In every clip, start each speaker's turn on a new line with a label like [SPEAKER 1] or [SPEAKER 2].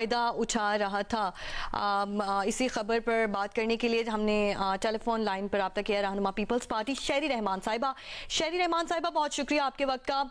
[SPEAKER 1] فائدہ اٹھا رہا تھا۔ اسی خبر پر بات کرنے کے لیے ہم نے ٹیلی فون لائن پر رابطہ کیا رہنما پیپلز پارٹی شہری رحمان صاحبہ۔ شہری رحمان صاحبہ، بہت شکریہ آپ کے وقت کا۔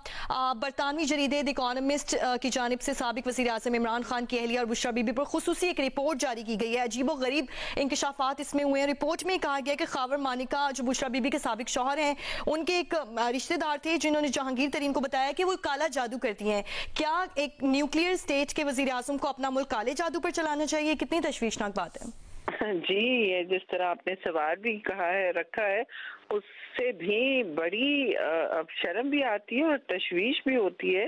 [SPEAKER 1] برطانوی جریدے دی اکانومسٹ کی جانب سے سابق وزیر اعظم عمران خان کی اہلیہ اور بشریٰ بی بی پر خصوصی ایک رپورٹ جاری کی گئی ہے۔ عجیب و غریب انکشافات اس میں ہوئے ہیں۔ رپورٹ میں کہا گیا کہ خاور مانیکا جو بشریٰ بی بی کے سابق شوہر ہیں، ان کے ایک رشتہ دار تھے جنہوں نے جہانگیر ترین کو بتایا کہ وہ کالا جادو کرتی ہیں۔ کیا ایک نیوکلیئر اسٹیٹ کے وزیر اعظم کو اپنا ملک کالے جادو پر چلانا چاہیے؟ کتنی تشویشناک بات ہے۔
[SPEAKER 2] جی، یہ جس طرح آپ نے سوال بھی کہا ہے، رکھا ہے، اس سے بھی بڑی اب شرم بھی آتی ہے اور تشویش بھی ہوتی ہے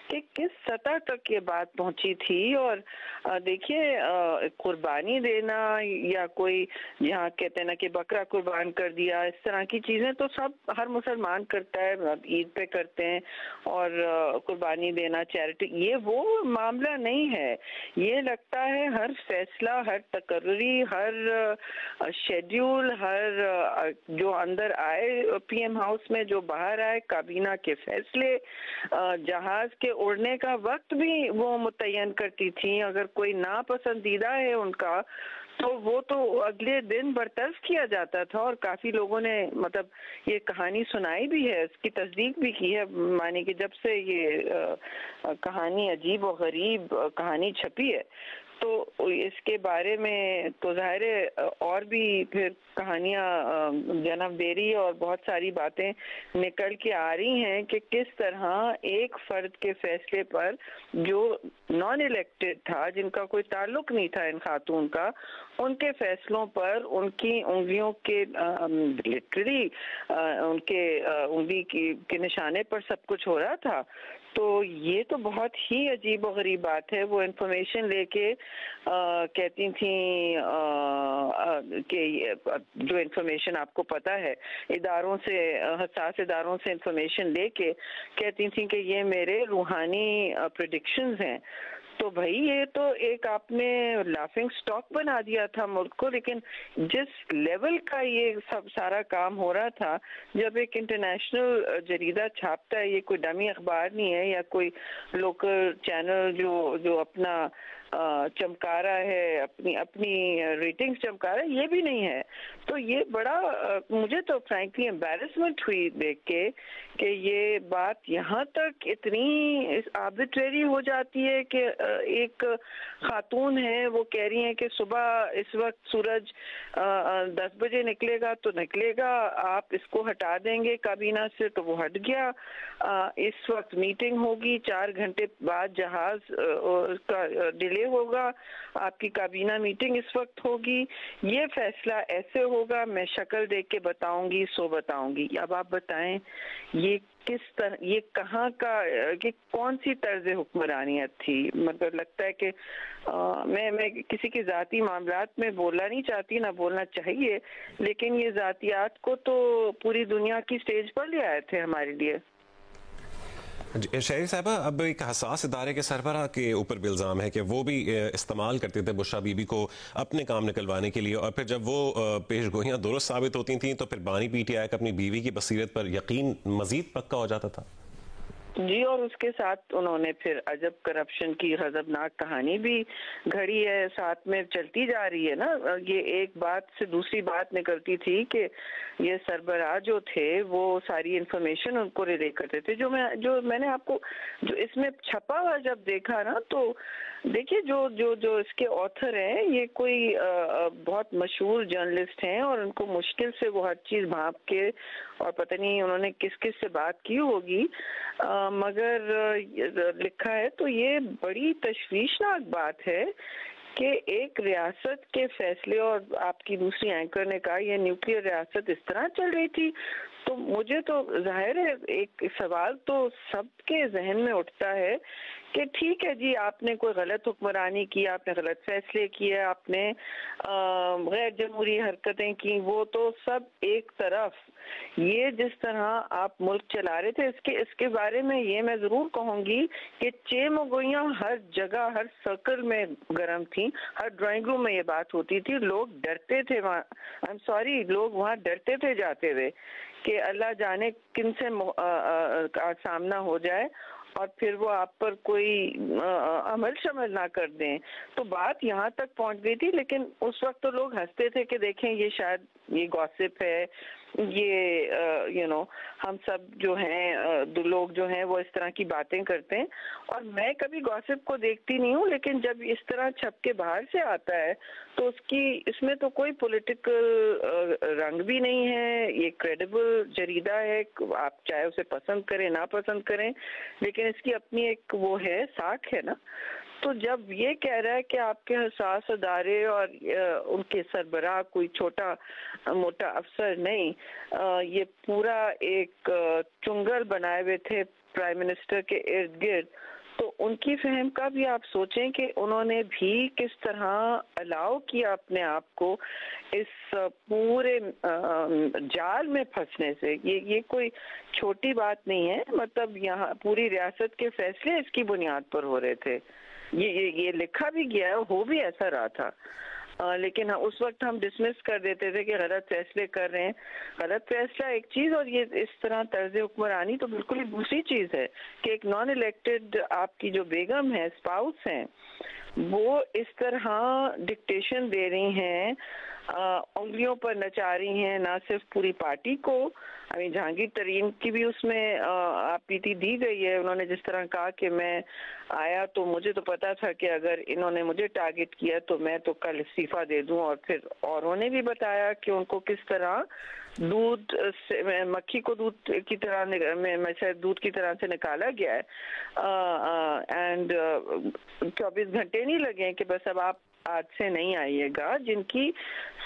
[SPEAKER 2] کہ کس سطح تک یہ بات پہنچی تھی۔ اور دیکھیے، قربانی دینا یا کوئی جہاں کہتے ہیں نا کہ بکرا قربان کر دیا، اس طرح کی چیزیں تو سب ہر مسلمان کرتا ہے، عید پہ کرتے ہیں، اور قربانی دینا، چیریٹی، یہ وہ معاملہ نہیں ہے۔ یہ لگتا ہے ہر فیصلہ، ہر تقرری، ہر شیڈیول، ہر جو اندر آئے پی ایم ہاؤس میں، جو باہر آئے، کابینہ کے فیصلے، جہاز کے اڑنے کا وقت بھی وہ متعین کرتی تھیں۔ اگر کوئی ناپسندیدہ ہے ان کا تو وہ تو اگلے دن برطرف کیا جاتا تھا، اور کافی لوگوں نے مطلب یہ کہانی سنائی بھی ہے، اس کی تصدیق بھی کی ہے، مانی کہ جب سے یہ کہانی، عجیب و غریب کہانی چھپی ہے، تو اس کے بارے میں تو ظاہر ہے اور بھی پھر کہانیاں جنم دے رہی ہے، اور بہت ساری باتیں نکل کے آ رہی ہیں کہ کس طرح ایک فرد کے فیصلے پر جو نان الیکٹڈ تھا، جن کا کوئی تعلق نہیں تھا ان خاتون کا، ان کے فیصلوں پر ان کی انگلیوں کے لٹرلی ان کے انگلی کے نشانے پر سب کچھ ہو رہا تھا۔ تو یہ تو بہت ہی عجیب و غریب بات ہے۔ وہ انفارمیشن لے کے کہتی تھیں کہ جو انفارمیشن آپ کو پتا ہے، اداروں سے، حساس اداروں سے انفارمیشن لے کے کہتی تھیں کہ یہ میرے روحانی پریڈکشنز ہیں۔ تو بھائی یہ تو ایک آپ نے لافنگ سٹاک بنا دیا تھا ملک کو۔ لیکن جس لیول کا یہ سب سارا کام ہو رہا تھا، جب ایک انٹرنیشنل جریدہ چھاپتا ہے، یہ کوئی ڈمی اخبار نہیں ہے یا کوئی لوکل چینل جو اپنا چمکا رہا ہے، اپنی ریٹنگز چمکا رہا ہے، یہ بھی نہیں ہے۔ تو یہ بڑا مجھے تو فرینکلی امبیرسمنٹ ہوئی دیکھ کے کہ یہ بات یہاں تک اتنی آربیٹریری ہو جاتی ہے کہ ایک خاتون ہے، وہ کہہ رہی ہیں کہ صبح اس وقت سورج 10 بجے نکلے گا تو نکلے گا، آپ اس کو ہٹا دیں گے کابینہ سے، تو وہ ہٹ گیا۔ اس وقت میٹنگ ہوگی، 4 گھنٹے بعد جہاز کا ڈیلے ہوگا، آپ کی کابینہ میٹنگ اس وقت ہوگی، یہ فیصلہ ایسے ہوگا، میں شکل دیکھ کے بتاؤں گی، سو بتاؤں گی۔ اب آپ بتائیں یہ کس طرح، یہ کہاں کا، کہ کون سی طرز حکمرانیت تھی؟ مطلب لگتا ہے کہ میں کسی کے ذاتی معاملات میں بولنا نہیں چاہتی، نہ بولنا چاہیے، لیکن یہ ذاتیات کو تو پوری دنیا کی سٹیج پر لے آئے تھے ہمارے لیے۔
[SPEAKER 3] شہری صاحبہ، اب ایک حساس ادارے کے سربراہ کے اوپر بھی الزام ہے کہ وہ بھی استعمال کرتے تھے بشریٰ بی بی کو اپنے کام نکلوانے کے لیے، اور پھر جب وہ پیش گوئیاں درست ثابت ہوتی تھیں تو پھر بانی پی ٹی آئی کا اپنی بیوی کی بصیرت پر یقین مزید پکا ہو جاتا تھا۔
[SPEAKER 2] جی، اور اس کے ساتھ انہوں نے پھر عجب کرپشن کی غضبناک کہانی بھی گھڑی ہے، ساتھ میں چلتی جا رہی ہے نا۔ یہ ایک بات سے دوسری بات نکلتی تھی کہ یہ سربراہ جو تھے وہ ساری انفارمیشن ان کو ریلے کرتے تھے۔ جو میں نے آپ کو جو اس میں چھپا ہوا جب دیکھا نا، تو دیکھیے جو اس کے آتھر ہیں، یہ کوئی بہت مشہور جرنلسٹ ہیں، اور ان کو مشکل سے وہ ہر چیز بھانپ کے، اور پتہ نہیں انہوں نے کس کس سے بات کی ہوگی، مگر لکھا ہے۔ تو یہ بڑی تشویشناک بات ہے کہ ایک ریاست کے فیصلے، اور آپ کی دوسری اینکر نے کہا یہ نیوکلیئر ریاست اس طرح چل رہی تھی۔ تو مجھے تو ظاہر ہے ایک سوال تو سب کے ذہن میں اٹھتا ہے کہ ٹھیک ہے جی، آپ نے کوئی غلط حکمرانی کی، آپ نے غلط فیصلے کیے، آپ نے غیر جمہوری حرکتیں کی، وہ تو سب ایک طرف۔ یہ جس طرح آپ ملک چلا رہے تھے، اس کے بارے میں یہ میں ضرور کہوں گی کہ چیم و گوئیاں ہر جگہ، ہر سرکل میں گرم تھیں، ہر ڈرائنگ روم میں یہ بات ہوتی تھی، لوگ ڈرتے تھے وہاں، آئی ایم سوری، لوگ وہاں ڈرتے تھے جاتے ہوئے کہ اللہ جانے کن سے سامنا ہو جائے۔ اور پھر وہ آپ پر کوئی عمل شمل نہ کر دیں. تو بات یہاں تک پہنچ گئی تھی. لیکن اس وقت تو لوگ ہنستے تھے کہ دیکھیں یہ شاید یہ گوسپ ہے, یہ ہم سب جو ہیں لوگ جو ہیں وہ اس طرح کی باتیں کرتے ہیں. اور میں کبھی گوسپ کو دیکھتی نہیں ہوں, لیکن جب اس طرح چھپ کے باہر سے آتا ہے تو اس میں تو کوئی پولیٹیکل رنگ بھی نہیں ہے. یہ کریڈیبل جریدہ ہے, آپ چاہے اسے پسند کریں نہ پسند کریں, لیکن اس کی اپنی ایک وہ ہے ساکھ ہے نا. تو جب یہ کہہ رہا ہے کہ آپ کے حساس ادارے اور ان کے سربراہ کوئی چھوٹا موٹا افسر نہیں, یہ پورا ایک چنگل بنائے ہوئے تھے پرائم منسٹر کے ارد گرد, تو ان کی فہم کا بھی آپ سوچیں کہ انہوں نے بھی کس طرح الاؤ کیا اپنے آپ کو اس پورے جال میں پھنسنے سے. یہ کوئی چھوٹی بات نہیں ہے. مطلب یہاں پوری ریاست کے فیصلے اس کی بنیاد پر ہو رہے تھے. یہ لکھا بھی گیا ہے, ہو بھی ایسا رہا تھا, لیکن اس وقت ہم ڈسمس کر دیتے تھے کہ غلط فیصلے کر رہے ہیں. غلط فیصلہ ایک چیز اور یہ اس طرح طرز حکمرانی تو بالکل ہی دوسری چیز ہے کہ ایک نان الیکٹڈ آپ کی جو بیگم ہے, اسپاؤس ہیں, وہ اس طرح ڈکٹیشن دے رہی ہیں, انگلیوں پر نچا رہی ہیں نہ صرف پوری پارٹی کو. جہانگیر ترین کی بھی اس میں پیٹی دی گئی ہے. انہوں نے جس طرح کہا کہ میں آیا تو مجھے تو پتا تھا کہ اگر انہوں نے مجھے ٹارگٹ کیا تو میں تو کل استعفیٰ دے دوں. اور پھر اوروں نے بھی بتایا کہ ان کو کس طرح دودھ سے مکھی کو دودھ کی طرح میں سے دودھ کی طرح سے نکالا گیا ہے. اینڈ 24 گھنٹے نہیں لگے کہ بس اب آپ آج سے نہیں آئیے گا. جن کی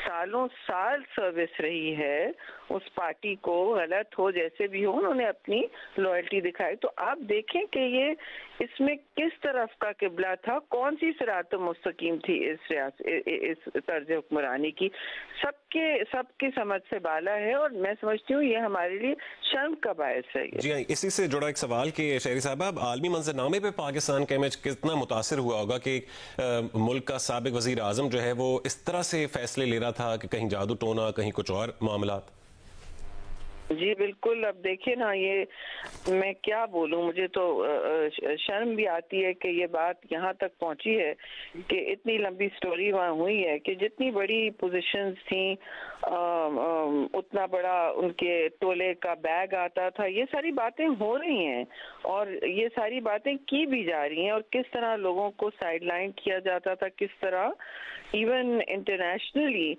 [SPEAKER 2] سالوں سال سروس رہی ہے اس پارٹی کو, غلط ہو جیسے بھی ہو, انہوں نے اپنی لائلٹی دکھائی. تو آپ دیکھیں کہ یہ اس میں کس طرف کا قبلہ تھا, کون سی صراط مستقیم تھی اس طرز حکمرانی کی. سب کی سمجھ سے بالا ہے, اور میں سمجھتی ہوں یہ ہمارے لیے شرم کا باعث ہے.
[SPEAKER 3] جی ہاں, اسی سے جڑا ایک سوال کہ شہری صاحبہ, عالمی منظرنامے پہ پاکستان کا امیج کتنا متاثر ہوا ہوگا کہ ملک کا سابق وزیر اعظم جو ہے وہ اس طرح سے فیصلے لے رہا تھا کہ کہیں جادو ٹونا, کہیں کچھ اور معاملات.
[SPEAKER 2] جی بالکل. اب دیکھیں نا, یہ میں کیا بولوں, مجھے تو شرم بھی آتی ہے کہ یہ بات یہاں تک پہنچی ہے کہ اتنی لمبی سٹوری وہاں ہوئی ہے کہ جتنی بڑی پوزیشنز تھیں اتنا بڑا ان کے تولے کا بیگ آتا تھا. یہ ساری باتیں ہو رہی ہیں اور یہ ساری باتیں کی بھی جا رہی ہیں, اور کس طرح لوگوں کو سائیڈ لائن کیا جاتا تھا, کس طرح ایون انٹرنیشنلی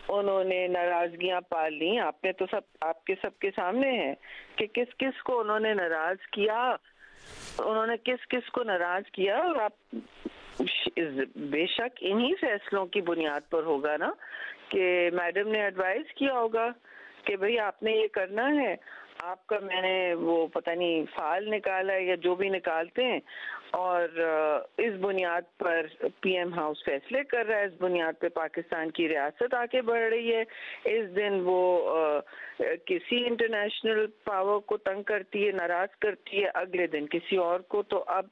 [SPEAKER 2] انہوں نے ناراضگیاں پال لی. آپ نے تو آپ کے سامنے ہے کہ کس کس کو انہوں نے ناراض کیا, انہوں نے کس کس کو ناراض کیا. اور آپ بے شک انہی فیصلوں کی بنیاد پر ہوگا نا کہ میڈم نے ایڈوائز کیا ہوگا کہ بھئی آپ نے یہ کرنا ہے, آپ کا میں نے وہ پتہ نہیں فال نکالا ہے یا جو بھی نکالتے ہیں, اور اس بنیاد پر پی ایم ہاؤس فیصلے کر رہا ہے, اس بنیاد پہ پاکستان کی ریاست آگے بڑھ رہی ہے. اس دن وہ کسی انٹرنیشنل پاور کو تنگ کرتی ہے, ناراض کرتی ہے, اگلے دن کسی اور کو. تو اب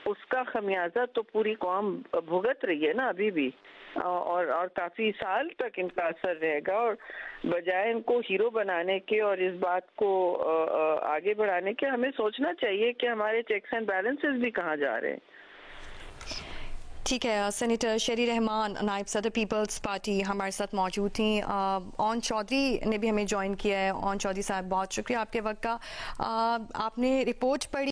[SPEAKER 2] اس کا خمیازہ تو پوری قوم بھگت رہی ہے نا ابھی بھی, اور کافی سال تک ان کا اثر رہے گا. اور بجائے ان کو ہیرو بنانے کے اور اس بات کو آگے بڑھانے کے, ہمیں سوچنا چاہیے کہ ہمارے چیکس اینڈ بیلنسز بھی کہاں جا رہے ہیں.
[SPEAKER 1] ٹھیک ہے. سینیٹر شیری رحمان, نائب صدر پیپلز پارٹی, ہمارے ساتھ موجود تھیں. اون چودھری نے بھی ہمیں جوائن کیا ہے. اون چودھری صاحب, بہت شکریہ آپ کے وقت کا. آپ نے رپورٹ پڑھی.